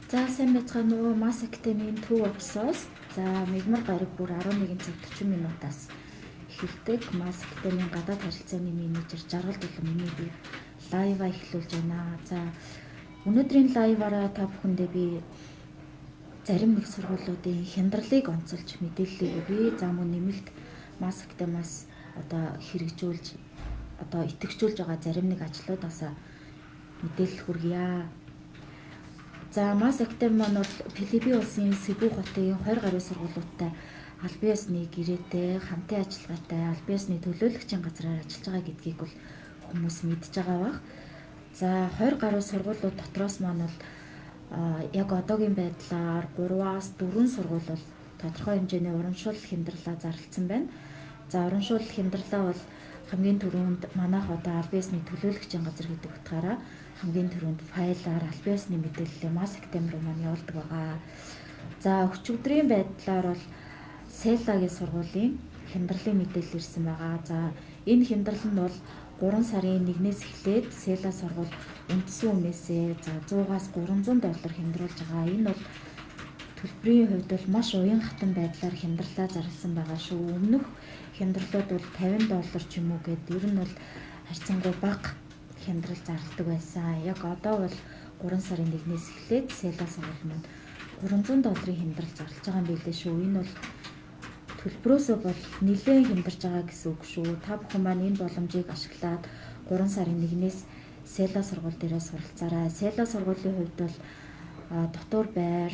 За сайн байцгаана уу. Mass Academy-ийн төв офсоос за мигмар гараг бүр 11 цаг 40 минутаас эхэлдэг Mass Academy-ийн гадаад харилцааны менежер Жаргал Дулаан миний би лайва эхлүүлж байна. За өнөөдрийн лайваараа та бүхэндээ би зарим нэг сургуулиудын хяндралыг онцолж мэдээллийг өгье. За мөн нэмэлт Mass Academy-аас одоо хэрэгжүүлж одоо идэвхжүүлж байгаа зарим нэг ажлуудаас мэдээлэл хүргье. За Mass Academy маань бол Филиппин улсын Себу хотын 20 гаруй сургуулиудтай албан ёсны гэрээтэй хамтын ажиллагаатай албан ёсны төлөөлөгчийн газраар ажиллаж байгаа гэдгийг бол хүмүүс мэдж байгаа бах. За 20 гаруй сургуулиуд дотроос маань бол яг одоогийн байдлаар 3-аас 4 сургууль бол тодорхой хэмжээний урамшуулал хямдралаа зарласан байна. За урамшуулал хямдралаа бол хамгийн түрүүнд манайх одоо албан ёсны төлөөлөгчийн газар гэдэг утгаараа хамгийн түрүүнд файлаар албан ёсны мэдээллээ Mass Academy руу маань явуулдаг байгаа. За өчигдрийн байдлаар бол Селагийн сургуулийн хямдралын мэдээлэл ирсэн байгаа. За энэ хямдрал нь бол 3 сарын 1-ээс эхлээд Села сургууль үндсэн үнээсээ за 100-аас $300 хямдруулж байгаа. Энэ бол төлбөрийн хувьд бол маш уян хатан байдлаар хямдралаа зарласан байгаа шүү. Өмнөх хямдралууд бол $50 ч юм уу гэд ер нь бол харьцангуй бага хямдрал зарладаг байсан. Яг одоо бол 3 сарын 1-ээс эхлээд Села сургууль маань $300 хямдрал зарлаж байгаа юм билээ шүү. Энэ бол төлбөрөөсөө бол нэлээд хямдарч байгаа гэсэн үг шүү. Та бүхэн маань энэ боломжийг ашиглаад 3 сарын 1-ээс Села сургууль дээрээ суралцаарай. Села сургуулийн хувьд бол дотор байр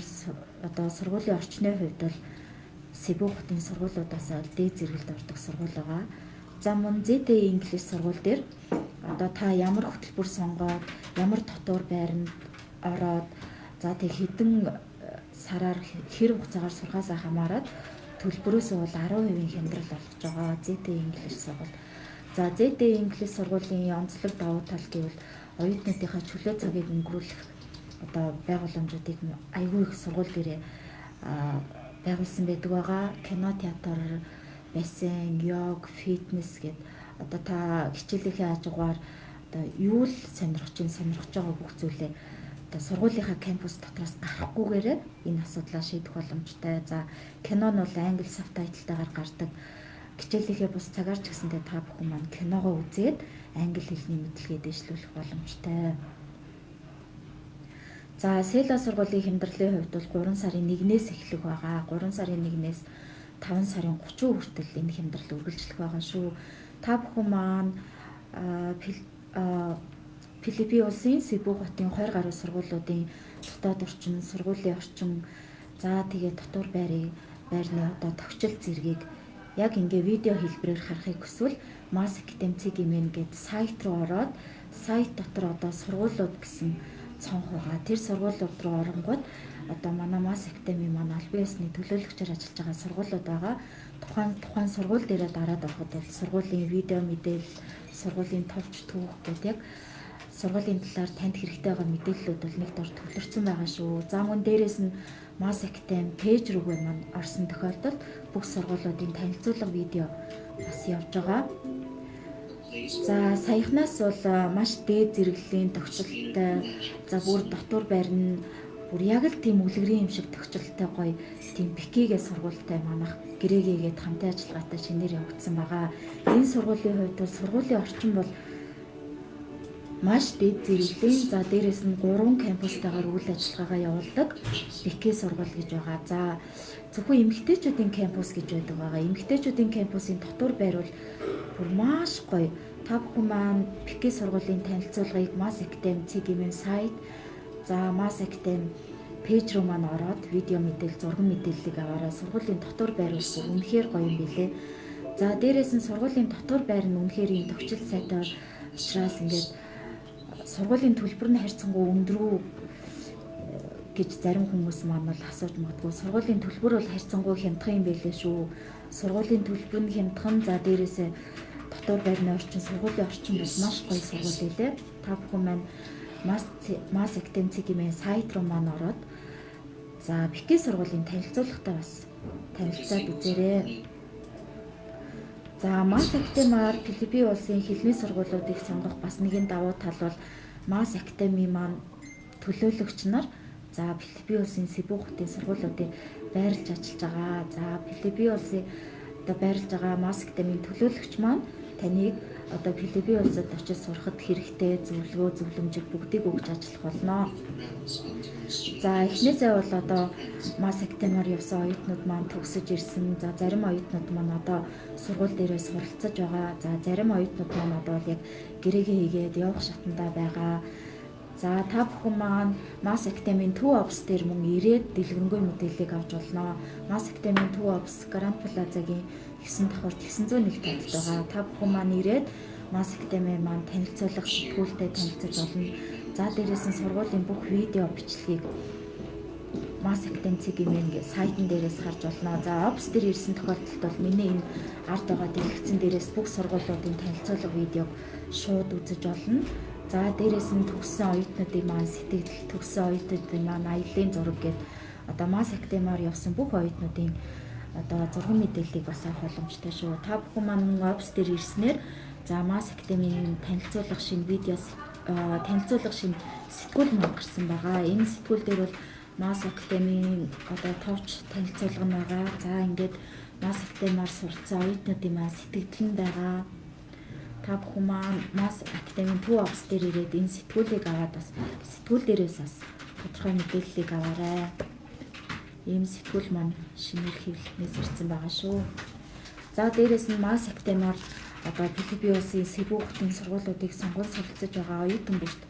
одоо сургуулийн орчны хувьд бол Себу хотын сургуулиудаас дээд зэрэгэлд ордог сургууль байгаа. За мөн ZTE English сургууль дээр одоо та ямар хөтөлбөр сонгоод ямар дотор байранд ороод за тэг хэдэн сараар хэр хугацаагаар сурахаасаа хамаарат төлбөрөөсөө бол 10% хямдрал олгож байгаа ZTE English сургууль. За ZTE English сургуулийн онцлог давуу тал гэвэл оюутнуудынхаа чөлөө цагийг өнгөрүүлэх одоо байгууламжуудыг аягүй их сургууль дээрээ байгуулсан байдаг байгаа. Кино, театр, бассейн, йог, фитнес гэд одоо та хичээлийнхээ хажуугаар одоо юу л сонирхож байгаа бүх зүйлээ одоо сургуулийнхаа кампус дотроос гарахгүйгээр энэ асуудлаа шийдэх боломжтой. За кино нь бол англи сабтайтлтайгаар гардаг. Хичээлийнхээ бус цагаар ч гэсэндээ та бүхэн маань киногоо үзээд англи хэлний мэдлэгээ дэвшлүүлэх боломжтой. За Села сургуулийн хямдралын хувьд бол 3 сарын 1-ээс эхлэх байгаа. 3 сарын 1-ээс 5 сарын 30 хүртэл энэ хямдрал үргэлжлэх байгаа шүү. Та бүхэн маань Филиппин улсын Себу хотын 20 гаруй сургуулиудын дотоод орчин, сургуулийн орчин, за тэгээ дотор байрны одоо товчил зэргийг яг ингээ видео хэлбэрээр харахыг хүсвэл Mass Academy гэдэг сайт руу ороод сайт дотор одоо сургуулиуд гэсэн цонх байгаа. Тэр сургуулиуд руу оронгууд одоо манай Mass Academy маань албан ёсны төлөөлөгчөөр ажиллаж байгаа сургуулиуд байгаа. Тухайн сургууль дээрээ дараад ороход бол сургуулийн видео мэдээлэл, сургуулийн товч түүх гэдэг яг сургуулийн талаар танд хэрэгтэй байгаа мэдээллүүд бол нэг дор төвлөрсөн байгаа шүү. За мөн дээрээс нь Mass Academy пэйж рүүгээ маань орсон тохиолдолд бүх сургуулиудын танилцуулга видео бас явж байгаа. За саяхнаас бол маш дээд зэрэглэлийн тохиолдолтой за бүр дотор байрны бүр яг л тийм үлгэрийн юм шиг тохиолдолтой гоё тийм бикигээ сургуультай манах гэрээгээд хамтын ажиллагаатай шинээр явагдсан байгаа. Энэ сургуулийн хувьд бол сургуулийн орчин бол маш дээд зэрэглэлийн за дээрээс нь 3 кампустайгаар үйл ажиллагаагаа явуулдаг бикээ сургууль гэж байгаа. За зөвхөн эмэгтэйчүүдийн кампус гэж байдаг байгаа. Эмэгтэйчүүдийн кампусын дотор байр бол бүр маш гоё. Та бүхэн маань бикээ сургуулийн танилцуулгыг Mass Academy сайт за Mass Academy пэйж руу маань ороод видео мэдээлэл, зургийн мэдээллийг аваарай. Сургуулийн дотор байр бол үнэхээр гоё юм билээ. За дээрээс нь сургуулийн дотор байр нь үнэхээр ийм төвчл сайтай учраас ингээд сургуулийн төлбөр нь харьцангуй өндөр гэж зарим хүмүүс маань бол асууж магадгүй. Сургуулийн төлбөр бол харьцангуй хямдхан юм байлээ шүү. Сургуулийн төлбөр нь хямдхан за дээрээсээ дотор байрны орчин, сургуулийн орчин бол маш гоё сургууль байлээ. Та бүхэн маань Mass Academy сайт руу маань ороод за бикээ сургуулийн танилцуулгатай бас танилцаад үзээрэй. За Mass Academy-аар Филиппин улсын хэлний сургуулиудыг сонгох бас нэгэн давуу тал бол Mass Academy маань төлөөлөгч нар За Филиппин улсын Себу хотын сургуулиудыг байрлаж ажиллаж байгаа. За Филиппин улсын одоо байрлаж байгаа Mass Academy-ийн төлөөлөгч маань таныг одоо Филиппин улсад очиж сурахад хэрэгтэй зөвлөгөө зөвлөмжийг бүгдийг өгч ажиллах болно. За эхнээсээ бол одоо Mass Academy-аар явсан оюутнууд маань төгсөж ирсэн. За зарим оюутнууд маань одоо сургууль дээрээ суралцаж байгаа. За зарим оюутнууд маань одоо яг гэрээгээ хийгээд явах шатндаа байгаа. За та бүхэн маань Mass Academy-ийн Төв офс дээр мөн ирээд дэлгэрэнгүй мэдээллийг авч болно. Mass Academy-ийн Төв офс Grand Plaza-гийн 9 давхурт 901 тагт байгаа. Та бүхэн маань ирээд Mass Academy маань танилцуулах сэтгүүлтэй танилцаж болно. За дээрээс нь сургуулийн бүх видео бичлэгийг Mass Academy цэгийн сайтн дээрээс харж болно. За офс дээр ирсэн тохиолдолд бол миний энэ ард байгаа дэлгэцэн дээрээс бүх сургуулиудын танилцуулга видеог шууд үзэж болно. За дээрээс нь төгссөн оюутнуудын маань сэтгэл, төгссөн оюутнуудын маань аяллаа зураг гээд одоо Mass Academy-аар явсан бүх оюутнуудын одоо зургийн мэдээллийг бас авах боломжтой шүү. Та бүхэн маань офс дээр ирснээр за Mass Academy-ийн танилцуулга шинэ видеос танилцуулга шинэ сэтгүүл маань гарсан байгаа. Энэ сэтгүүл дээр бол Mass Academy-ийн одоо товч танилцуулга нь байгаа. За ингээд Mass Academy-аар суралцсан оюутнуудын маань сэтгэгдэл нь байгаа. Та бүхэн маань Mass Academy-ийн Төв офс дээр ирээд энэ сэтгүүлийг аваад бас сэтгүүл дээрээс бас тодорхой мэдээллийг аваарай. Ийм сэтгүүл маань шинээр хэвлэлнээс ирсэн байгаа шүү. За дээрээс нь Mass Academy-аар одоо Филиппин улсын Себу хотын сургуулиудыг сонгон суралцаж байгаа оюутан бүрт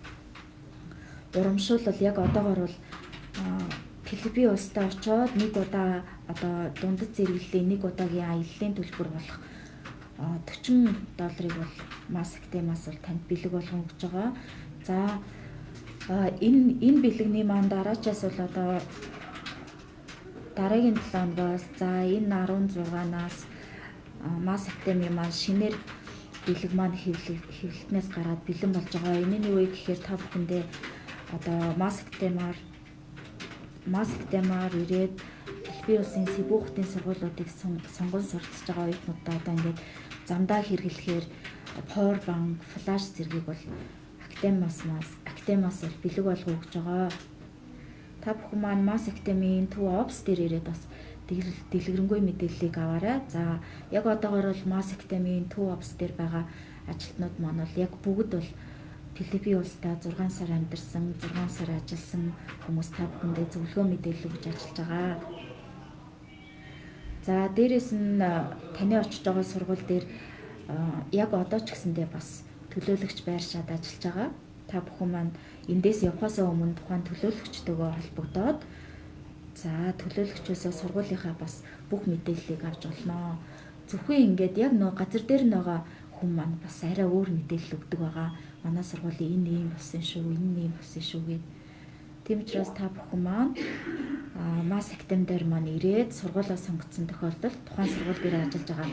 урамшуулал яг одоогоор бол Филиппин улстай очоод нэг удаа одоо дундад зэрэглэлийн нэг удаагийн аяллаа төлбөр болох $40 бол Mass Academy-аас бол танд бэлэг болгон өгч байгаа. За энэ бэлэгний маань дараачаас бол одоо дараагийн 7 хоногоос за энэ 16-наас Mass Academy маань шинээр бэлэг маань хэвлэлтнээс гараад бэлэн болж байгаа. Энэ нь юу вэ гэхээр та бүхэндээ одоо Mass Academy-аар ирээд Филиппин улсын Себу хотын сургуулиудыг сонгон суралцж байгаа оюутнуудаа одоо ингээд замдаа хэрэглэхээр power bank, flash зэргийг бол Academy-аас бол бэлэг болго өгч байгаа. Та бүхэн маань Mass Academy-ийн Төв офс дээр ирээд бас дэлгэрэнгүй мэдээллийг аваарай. За яг одоогоор бол Mass Academy-ийн Төв офс дээр байгаа ажилтнууд маань бол яг бүгд бол Филиппин улстай 6 сар амьдарсан, 6 сар ажилласан хүмүүс та бүхэндээ зөвлөгөө мэдээлэл өгж ажиллаж байгаа. За дээрээс нь таны очиж байгаа сургууль дээр яг одоо ч гэсэндээ бас төлөөлөгч байршаад ажиллаж байгаа. Та бүхэн маань эндээс явхаас өмнө тухайн төлөөлөгчтэйгээ холбогдоод за төлөөлөгчөөсөө сургуулийнхаа бас бүх мэдээллийг авч олноо. Зөвхөн ингээд яг нөө газар дээр байгаа хүн маань бас арай өөр мэдээлэл өгдөг байгаа. Манай сургуулийн энэ юм болсон шүү, энэ юм болсон шүү гэдэг. Тийм учраас та бүхэн маань Mass Academy дээр маань ирээд сургуулаа сонгоцсон тохиолдолд тухайн сургууль дээр ажиллаж байгаа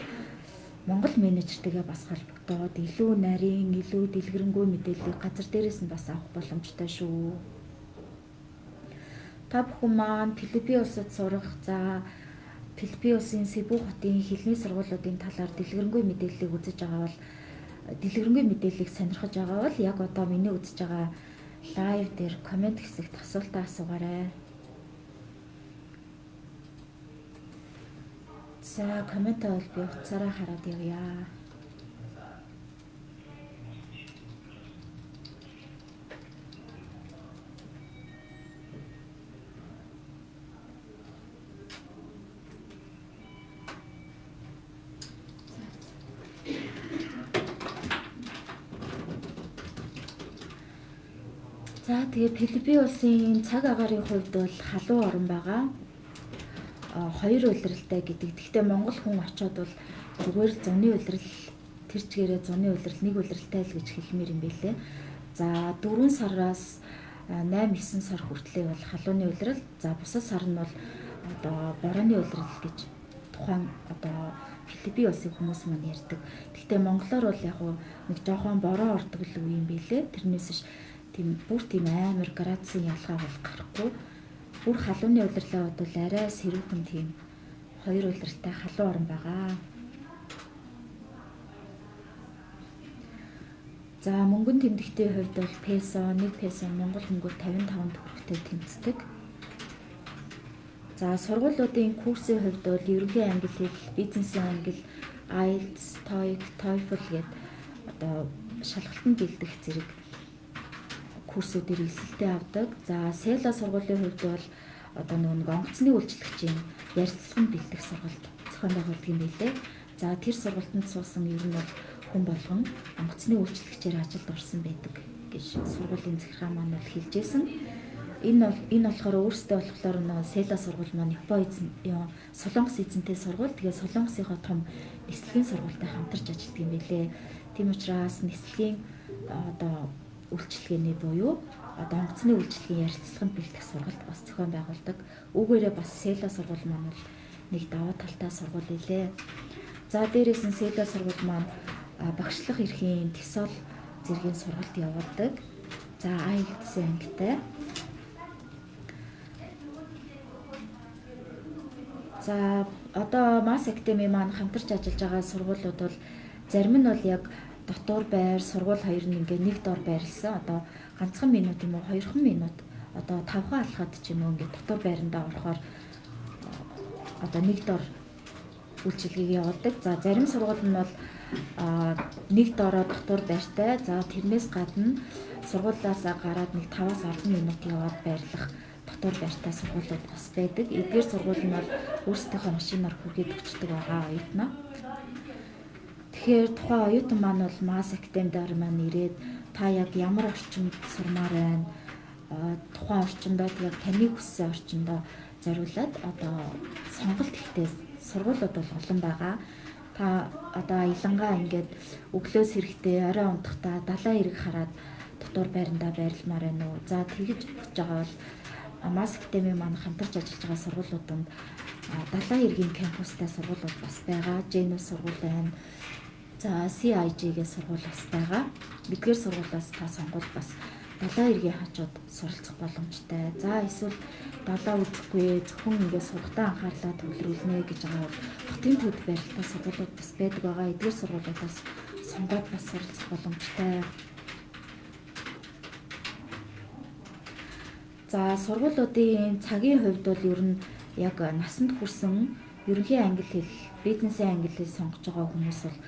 Монгол менежертэйгээ бас холбогдоод илүү нарийн, илүү дэлгэрэнгүй мэдээллийг газар дээрээс нь бас авах боломжтой шүү. Та бүхэн маань Филиппин улсад сурах, за Филиппин улсын Себу хотын хэлний сургуулиудын талаар дэлгэрэнгүй мэдээллийг үзэж байгаа бол дэлгэрэнгүй мэдээллийг сонирхож байгаа бол яг одоо миний үзэж байгаа лайв дээр комент хэсэгт асуултаа асуугаарай. За коммент бол би утсаараа хараад явъя. За тэгээд Филиппин улсын цаг агаарын хувьд бол халуун орн байгаа. 2 улиралтай гэдэг. Гэхдээ Монгол хүн очиод бол зүгээр л зуны улирал тэр чигээрээ зуны улирал нэг улиралтай л гэж хэлмээр юм байлээ. За 4 сараас 8-9 сар хүртлээр бол халууны улирал. За бусад сар нь бол одоо борооны улирал гэж тухайн одоо Филиппин улсын хүмүүс маань ярьдаг. Гэхдээ монголоор бол яг нэг жоохон бороо ордог л үе юм байлээ. Тэрнээс ш тийм бүр тийм амар градусын ялгаа бол гарахгүй. Бүр халууны улирлаа бодвол арай сэрүүхэн тийм 2 улиралтай халуун орн байгаа. За мөнгөн тэмдэгтийн хувьд бол песо 1 песо Монгол мөнгөөр 55 төгрөгтэй тэмцдэг. За сургуулиудын курсын хувьд бол ерөнхий англи хэл, бизнесийн англи, IELTS, TOEIC, TOEFL гээд одоо шалгалтанд бэлдэх зэрэг курсүүдээр эсэлтээ авдаг. За СЭЛА сургуулийн хувьд бол одоо нэг онгоцны үйлчлэгчийн ярилцлаганд бэлдэх сургалт зохион байгуулдаг юм билээ. За тэр сургалтанд суусан ер нь бол хүн болгон онгоцны үйлчлэгчээр ажилд орсон байдаг гэж сургуулийн захиргаа маань бол хэлжсэн. Энэ болохоор өөрөөсөө болохоор нэг СЭЛА сургууль маань Солонгос эзэнтэй сургууль. Тэгээ Солонгосынхоо том нислэгийн сургуультай хамтарч ажилладаг юм билээ. Тийм учраас нислэгийн одоо үйлчлэгээний буюу одоо онгоцны үйлчлэгийн ярилцлаганд бэлдэх сургалт бас зохион байгуулдаг. Үүгээрээ бас СЭЛА сургууль маань бол нэг даваа талтай сургууль илээ. За дээрээс нь СЭЛА сургууль маань багшлах эрхийн TESOL зэргийн сургалт явуулдаг. За IELTS ангитай. За одоо Mass Academy маань хамтарч ажиллаж байгаа сургуулиуд бол зарим нь бол яг дотор байр, сургууль хоёр нь ингээ нэг дор байрлсан. Одоо ганцхан минут юм уу, 2хан минут одоо 5хан алхаад ч юм уу ингээ дотор байрандаа орохоор одоо нэг дор үйлчилгээг явуулдаг. За зарим сургууль нь бол нэг дороо дотор байртай. За тэрнээс гадна сургуулиас гараад нэг 5-аас 10 минут яваад байрлах дотор байртай сургуулиуд бас байдаг. Эдгээр сургууль нь бол өөрсдийнхөө машинаар хүргээд өгчдөг байгаа оюутнаа. Тэгэхээр тухайн оюутан маань бол Mass Academy-д маань ирээд та яг ямар орчинд сурмаар байна? Тухайн орчиндоо яг таны хүссэн орчиндоо зориулаад одоо сонголт хийхдээ сургуулиуд бол олон байгаа. Та одоо аялангаа ингээд өглөөс хэрэгтэй орой унтахтаа далайн эрэг хараад дотор байрандаа байрламаар байна уу? За тэгж хийж байгаа бол Mass Academy маань хамтарч ажиллаж байгаа сургуулиуданд далайн эргийн кампустай сургуулиуд бас байгаа. Genus сургууль байна. За CIG-гээ сургууль бас байгаа. Эдгээр сургуулиас та сонгол бас далайн эргийн хажууд суралцах боломжтой. За эсвэл далаа үзэхгүй зөвхөн ингээд сургалтаа анхаарлаа төвлөрүүлнэ гэж байгаа бол хотын төд байралтай сургуулиуд бас байдаг байгаа. Эдгээр сургуулиудаас сонгоод бас суралцах боломжтой. За сургуулиудын цагийн хувьд бол ер нь яг насанд хүрсэн ерөнхий англи хэл, бизнесийн англи хэл сонгож байгаа хүмүүс бол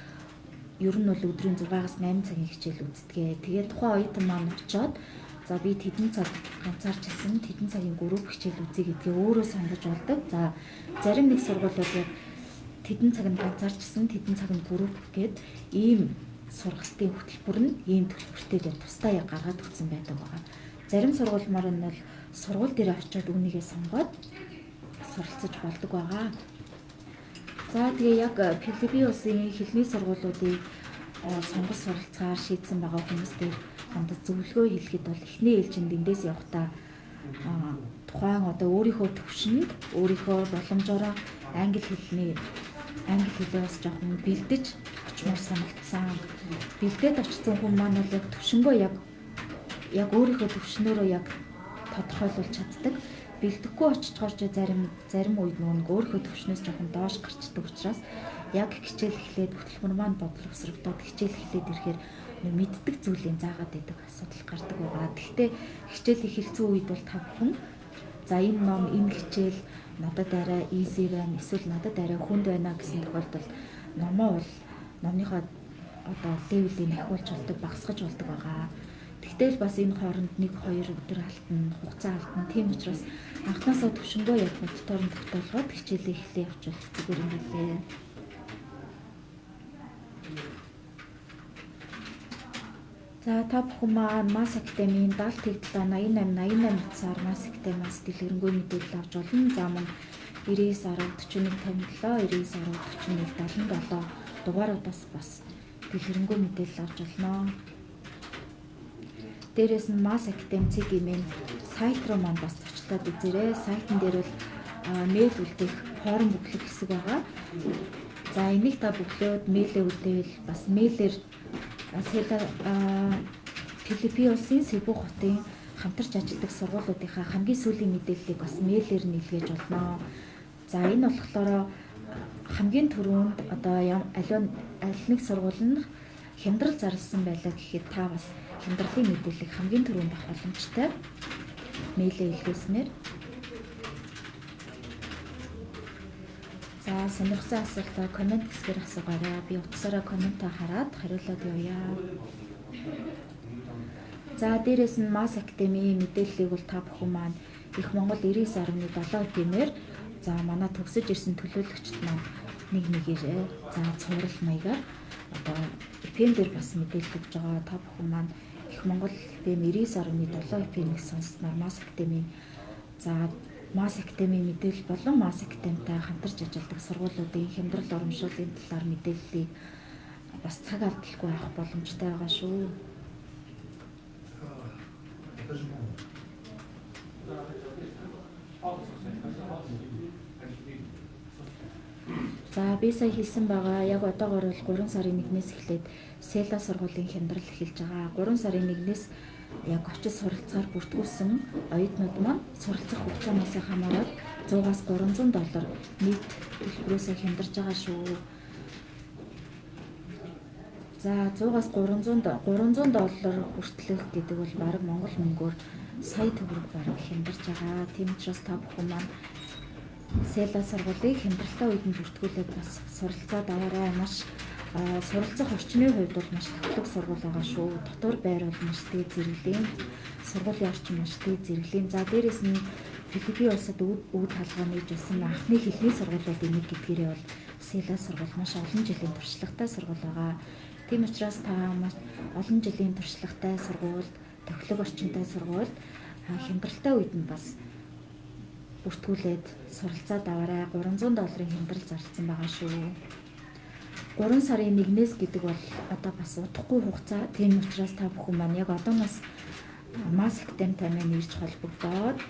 ер нь бол өдрийн 6-аас 8 цагийн хичээл үздэг. Тэгээд тухайн оюутан маань очиод за би тэдэн цаг ганцаарч ирсэн, тэдэн цагийн групп хичээл үзье гэдгээ өөрөө сонгож болдог. За зарим нэг сургуулиуд яг тэдэн цагт ганцаарч ирсэн, тэдэн цагт групп гээд ийм сургалтын хөтөлбөр нь ийм төлбөртэйгээ тусдаа яг гаргаад өгсөн байдаг байгаа. Зарим сургуулиуд нь бол сургууль дээр очиод үнийгээ сонгоод суралцаж болдог байгаа. За тэгээ яг Филиппин улсын хэлний сургуулиудыг сонгож суралцахаар шийдсэн байгаа хүмүүстээ хандаж зөвлөгөө хэлэхэд бол эхний ээлжинд эндээс явахдаа тухайн одоо өөрийнхөө төвшөнд өөрийнхөө боломжоор англи хэлээ бас жоохон бэлдэж очмоор санагдсан. Бэлдээд очсон хүн маань бол яг төвшнгөө яг өөрийнхөө төвшнөөрөө яг тодорхойлуулж чаддаг. Бэлдэхгүй очичгоор ч зарим үед нөгөө өөрийнхөө төвшнөөс жоохон доош гарчдаг учраас яг хичээл эхлээд хөтөлбөр маань бодлогосрогдоод хичээл эхлээд ирэхээр мэддэг зүйлийн заагаад байдаг асуудал гардаг байгаа. Гэхдээ хичээл эхэлсэн үед бол та бүхэн за энэ хичээл надад арай easy байна, эсвэл надад арай хүнд байна гэсэн тохиолдолд номныхоо одоо левелийг ахиулж болдог, багасгаж болдог байгаа. Тэгтэл бас энэ хооронд 1-2 өдөр алтна, хугацаа алтна. Тийм учраас анхнаасаа төвшнгөө яг бодтоор нь тогтоолгоод хичээлээ эхлэе явуулах зүгээр юм билээ. За та бүхэн маань Mass Academy-ийн 70 тэгдэл 88 утсаар Mass Academy-аас дэлгэрэнгүй мэдээлэл авч болно. За мөн 99104157, 99104177 дугааруудаас бас дэлгэрэнгүй мэдээлэл авч болно. Дээрээс нь Mass Academy цэгийн сайт руу маань бас зочлоод үзээрэй. Сайтн дээр бол мэйл үлдээх, форм бүглэх хэсэг байгаа. За энийг та бүглөөд мэйлээ үлдээвэл бас мэйлээр Филиппин улсын Себу хотын хамтарч ажилладаг сургуулиудынхаа хамгийн сүүлийн мэдээллийг бас мэйлээр нь илгээж болно. За энэ болохоор хамгийн түрүүнд одоо аль нэг сургууль нь хямдрал зарласан байлаа гэхэд та бас хямдралын мэдээллийг хамгийн түрүүнд авах боломжтой. Мэйлээ илгээснээр. За сонирхсан асуултаа комент хэсгээр асуугаарай. Би утсаараа комментаа хараад хариулаад явъя. За дээрээс нь Mass Academy мэдээллийг бол та бүхэн маань их Монгол 99.7 FM-ээр за манай төгсөж ирсэн төлөөлөгчд маань нэг нэгээрээ за цуврал маягаар одоо FM дээр бас мэдээлэл өгж байгаа. Та бүхэн маань их Монгол FM 99.7 FM-ийг сонссноор Mass Academy за Mass Academy мэдээлэл болон Mass Academy-тай хамтарч ажилладаг сургуулиудын хямдрал урамшууллын талаар мэдээллийг бас цаг алдалгүй авах боломжтой байгаа шүү. За би сая хэлсэн байгаа. Яг одоогоор бол 3 сарын 1-ээс эхлээд Села сургуулийн хямдрал эхэлж байгаа. 3 сарын 1-ээс яг очиж суралцахаар бүртгүүлсэн оюутнууд маань суралцах хугацаанаас хамаарат $100-аас $300 нийт төлбөрөөс хямдарч байгаа шүү. За $100-аас $300 хүртэлх гэдэг бол бараг Монгол мөнгөөр сая төгрөг бараг хямдарч байгаа. Тийм учраас та бүхэн маань Села сургуулийг хямдралтай үед нь бүртгүүлээд бас суралцаад аваарай. Маш суралцах орчмын хувьд бол маш төвлөрөг сургууль байгаа шүү. Дотор байр бол маш дээд зэрэглэлийн, сургуулийн орчин маш дээд зэрэглэлийн. За дээрэс нь Филиппин улсад үүд хаалгаа нээж байсан анхны хэлний сургуулиудын нэг гэдгээрээ бол Села сургууль маш олон жилийн туршлагатай сургууль байгаа. Тийм учраас та маш олон жилийн туршлагатай сургуульд, төвлөрөг орчинтай сургуульд хямдралтай үед нь бас бүртгүүлээд суралцаад аваарай. $300 хямдрал зарласан байгаа шүү. 3 сарын 1-ээс гэдэг бол одоо бас удахгүй хугацаа. Тийм учраас та бүхэн маань яг одооноос Mass Academy-тай маань ирж холбогдоод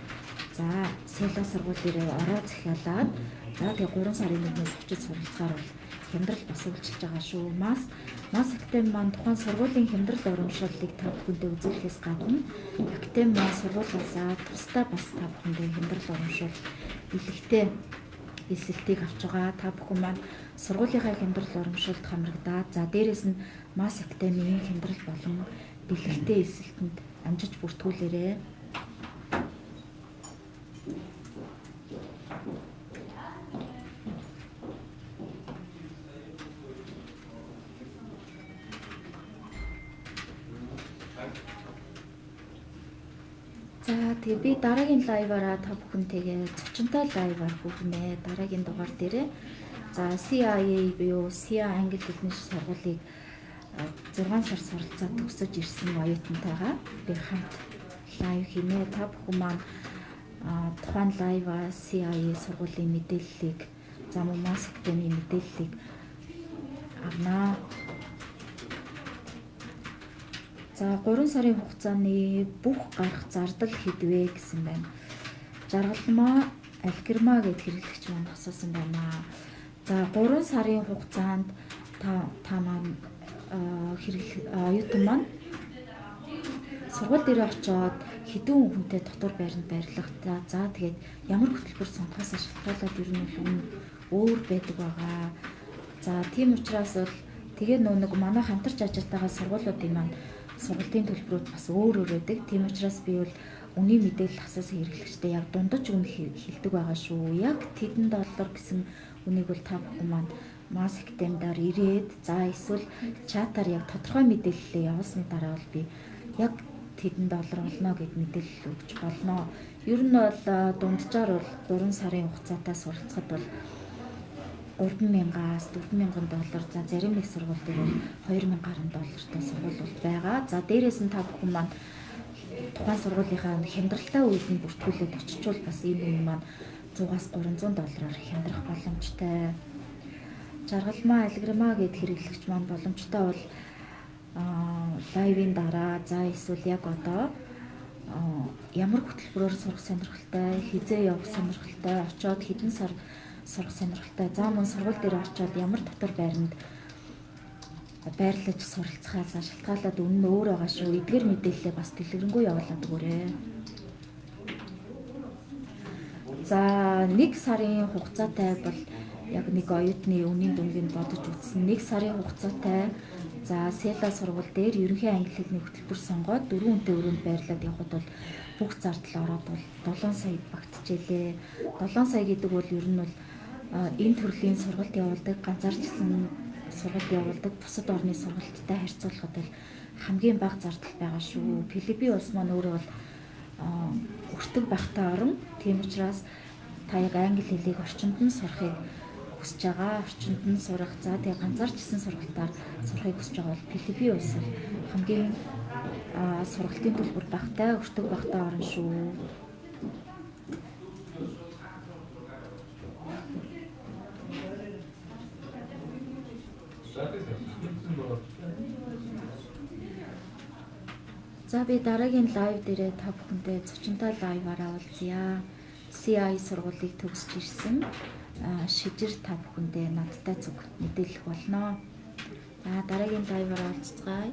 за Села сургууль дээр ороо захиалаад за тэгээ 3 сарын 1-ээс очиж суралцахаар бол хямдрал бас үйлчилж байгаа шүү. Mass Academy маань тухайн сургуулийн хямдрал урамшууллыг та бүхэндээ үзүүлэхээс гадна Academy маань сургуулиасаа тусдаа бас та бүхэндээ хямдрал урамшуул бэлэгтэй эсэлтийг авч байгаа. Та бүхэн маань сургуулийнхаа хямдрал урамшуулд хамрагдаад за дээрэс нь Mass Academy-ийн хямдрал болон бэлэгтэй эсэлтэнд амжиж бүртгүүлээрэй. За тэгээ би дараагийн лайваараа та бүхэнтэйгээ зочинтой лайваар хүрнэ. Дараагийн дугаар дээрээ за CIA буюу CIA англи хэлний сургуулийг 6 сар суралцаад төгсөж ирсэн оюутантайгаа би хамт лайв хийнэ. Та бүхэн маань тухайн лайваа CIA сургуулийн мэдээллийг за мөн Mass Academy мэдээллийг авнаа. За 3 сарын хугацааны бүх гарах зардал хэдвэ гэсэн байна. Жаргалмаа Алгермаа гэд хэрэглэгч маань асуусан байна. За 3 сарын хугацаанд та маань оюутан маань сургууль дээр очиод хэдэн хүнтэй дотор байранд байрлах. За тэгээд ямар хөтөлбөр сонгохоос шалтгаалаад ер нь өөр байдаг байгаа. За тийм учраас бол тэгээ нэг манай хамтарч ажиллаж байгаа сургуулиудын маань сургалтын төлбөрүүд бас өөр байдаг. Тийм учраас би бол үнийн мэдээлэл асуусан хэрэглэгчтэй яг дундаж үнэ хэлдэг байгаа шүү. Яг тэдэн доллар гэсэн үнийг бол та бүхэн маань Mass Academy-даар ирээд за эсвэл чатаар яг тодорхой мэдээлэлээ явуулсны дараа бол би яг тэдэн доллар болно гэд мэдээлэл өгч болно. Ер нь бол дунджаар бол 3 сарын хугацаатай суралцахад бол $3,000-аас $4,000 за зарим нэг сургууль дээр $2,000 сургууль бол байгаа. За дээрээс нь та бүхэн маань тухайн сургуулийнхаа хямдралтай үед нь бүртгүүлээд очичвол бас ийм юм маань $100-аас $300 хямдрах боломжтой. Жаргалмаа Алгермаа гэд хэрэглэгч маань боломжтой бол лайвын дараа за эсвэл яг одоо ямар хөтөлбөрөөр сурах сонирхолтой, хизээ явах сонирхолтой, очиод хэдэн сар сурах сонирхолтой. За мөн сургууль дээр очиод ямар дотор байранд байрлаж суралцахаас шалтгаалаад үнэ нь өөр байгаа шүү. Эдгээр мэдээлэлээ бас дэлгэрэнгүй явуулаад өгөөрэй. За 1 сарын хугацаатай бол яг нэг оюутны үнийн дүнгийн бодож үзсэн. 1 сарын хугацаатай за Села сургууль дээр ерөнхий англи хэлний хөтөлбөр сонгоод 4 хүнтэй өрөөнд байрлаад явхад бол бүх зардал ороод бол 7 сая багтжээ. 7 сая гэдэг бол ер нь бол энэ төрлийн сургалт явуулдаг, ганцаарчсан сургалт явуулдаг бусад орны сургалттай харьцуулахад бол хамгийн бага зардал байгаа шүү. Филиппин улс маань өөрөө бол өртөг багтаа орн. Тийм учраас та яг англи хэлийг орчинд нь сурахыг хүсэж байгаа, орчинд нь сурах, за тэгээ ганцаарчсан сургалтаар сурахыг хүсэж байгаа бол Филиппин улс бол хамгийн сургалтын төлбөр багтаа, өртөг багтаа орн шүү. За би дараагийн лайв дээрээ та бүхэндээ зочинтой лайваараа уулзъя. CI сургуулийг төгсөж ирсэн шижир та бүхэндээ надтай зөв мэдээлэх болно. За дараагийн лайваараа уулзцгаая.